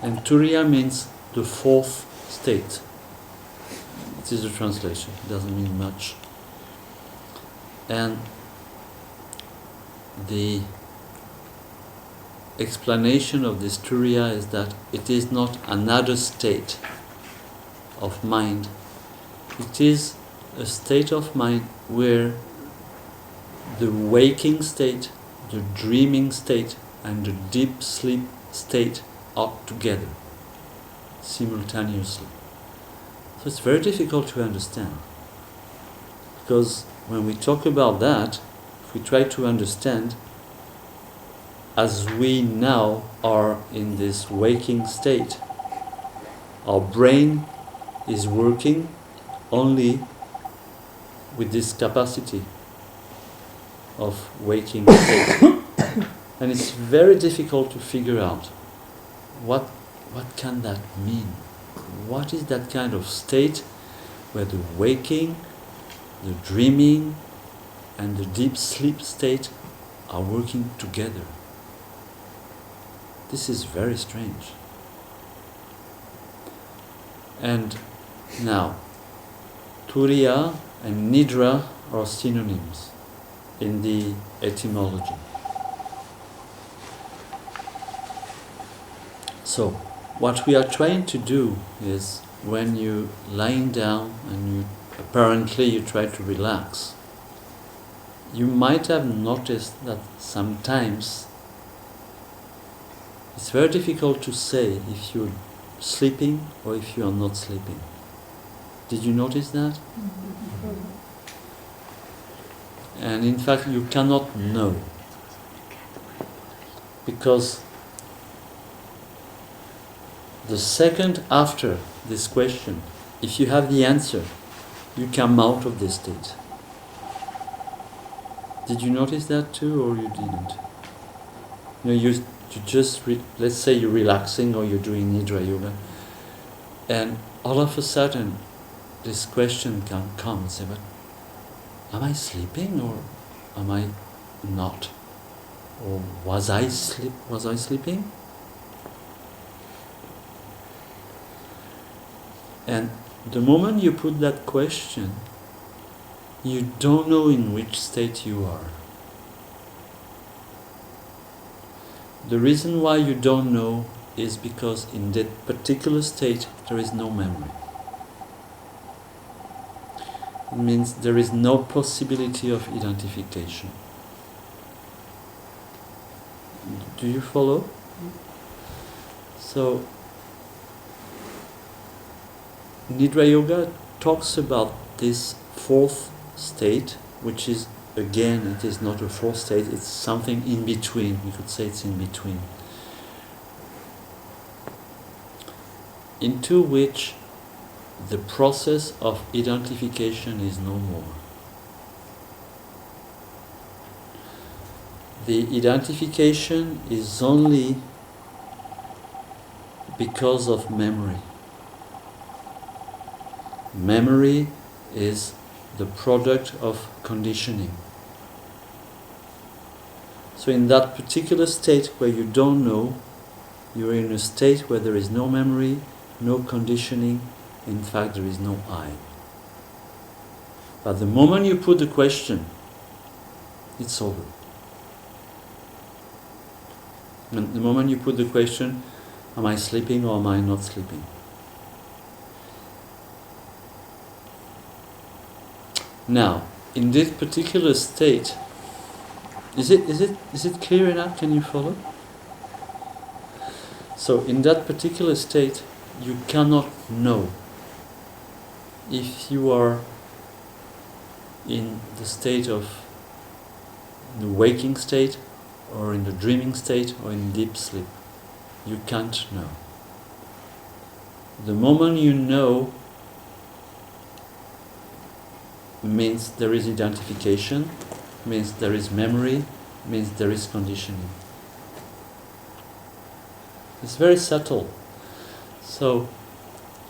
And Turya means the fourth state. It is a translation, it doesn't mean much. And the explanation of this Turya is that it is not another state of mind. It is a state of mind where the waking state, the dreaming state, and the deep sleep state are together, simultaneously. So it's very difficult to understand. Because when we talk about that, if we try to understand, as we now are in this waking state, our brain is working only with this capacity of waking state. And it's very difficult to figure out what can that mean? What is that kind of state where the waking, the dreaming, and the deep sleep state are working together? This is very strange. And now, Turya and Nidrâ are synonyms in the etymology. So, what we are trying to do is, when you're lying down and you try to relax, you might have noticed that sometimes it's very difficult to say if you're sleeping or if you are not sleeping. Did you notice that? And in fact, you cannot know, because the second after this question, if you have the answer, you come out of this state. Did you notice that too, or you didn't? You just, let's say you're relaxing or you're doing Nidrâ Yoga, and all of a sudden this question can come and say, but am I sleeping or am I not? Or was I sleeping? And the moment you put that question, you don't know in which state you are. The reason why you don't know is because in that particular state there is no memory. It means there is no possibility of identification. Do you follow? So, Nidrâ Yoga talks about this fourth state, which is, again, it is not a fourth state, it's something in between. We could say it's in between. Into which the process of identification is no more. The identification is only because of memory. Memory is the product of conditioning. So in that particular state where you don't know, you're in a state where there is no memory, no conditioning, in fact there is no I. But the moment you put the question, it's over. And the moment you put the question, am I sleeping or am I not sleeping? Now, in this particular state, is it clear enough? Can you follow? So, in that particular state, you cannot know if you are in the state of the waking state, or in the dreaming state, or in deep sleep. You can't know. The moment you know means there is identification, means there is memory, means there is conditioning. It's very subtle. So,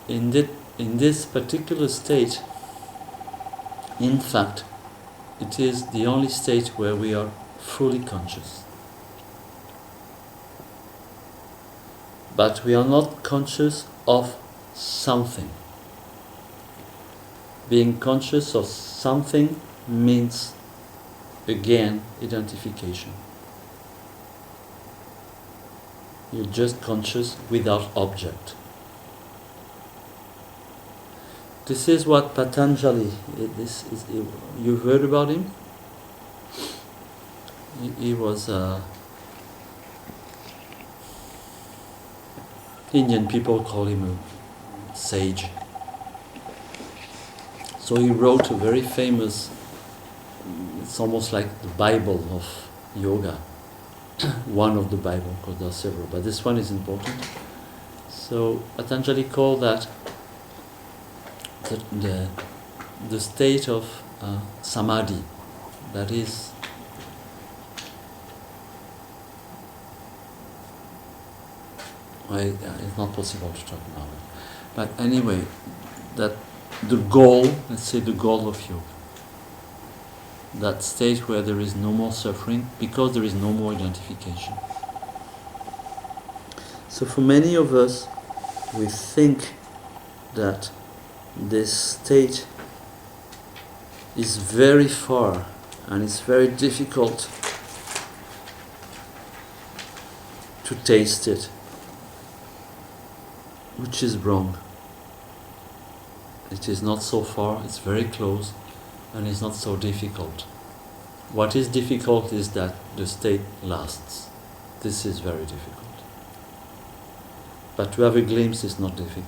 in this particular state, in fact, it is the only state where we are fully conscious. but we are not conscious of something. Being conscious of something means, again, identification. You're just conscious without object. This is what Patanjali, you've heard about him? He was Indian people call him a sage. So he wrote a very famous, it's almost like the Bible of yoga. One of the Bible, because there are several, but this one is important. So Patanjali called that the state of samadhi. That is it's not possible to talk about it. But anyway, that the goal, let's say the goal of yoga, that state where there is no more suffering because there is no more identification. So for many of us, we think that this state is very far and it's very difficult to taste it, which is wrong. It is not so far, it's very close, and it's not so difficult. What is difficult is that the state lasts. This is very difficult. But to have a glimpse is not difficult.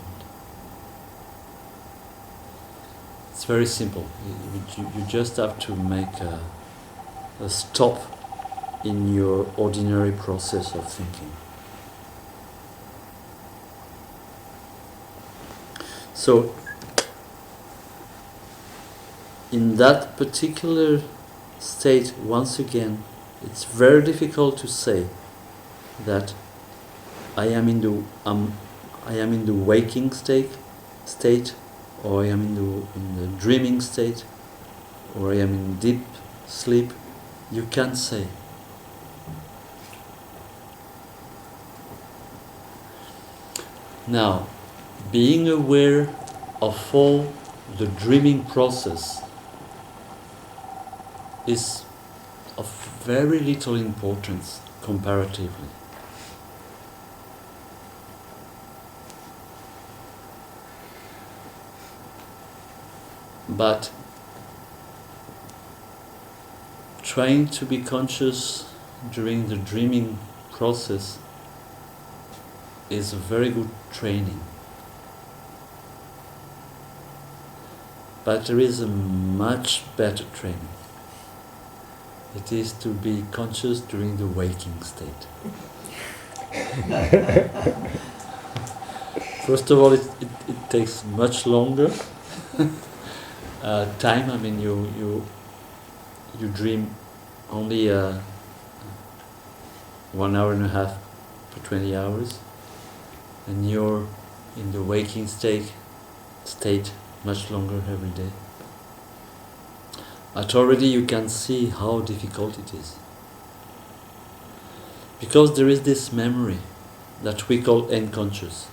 It's very simple. You just have to make a stop in your ordinary process of thinking. So, in that particular state, once again, it's very difficult to say that I am in the waking state, or I am in the dreaming state, or I am in deep sleep. You can't say. Now, being aware of all the dreaming process is of very little importance comparatively. But trying to be conscious during the dreaming process is a very good training. But there is a much better training. It is to be conscious during the waking state. First of all, it takes much longer time. I mean, you dream only 1 hour and a half per 20 hours, and you're in the waking state much longer every day. But already you can see how difficult it is. Because there is this memory that we call unconscious.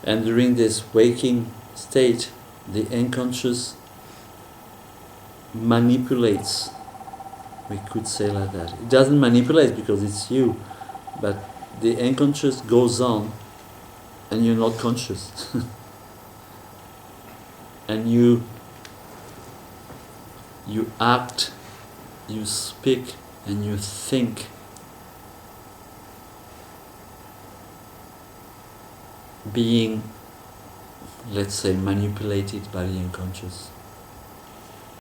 And during this waking state, the unconscious manipulates. We could say like that. It doesn't manipulate because it's you, but the unconscious goes on and you're not conscious. And you act, you speak, and you think being, let's say, manipulated by the unconscious.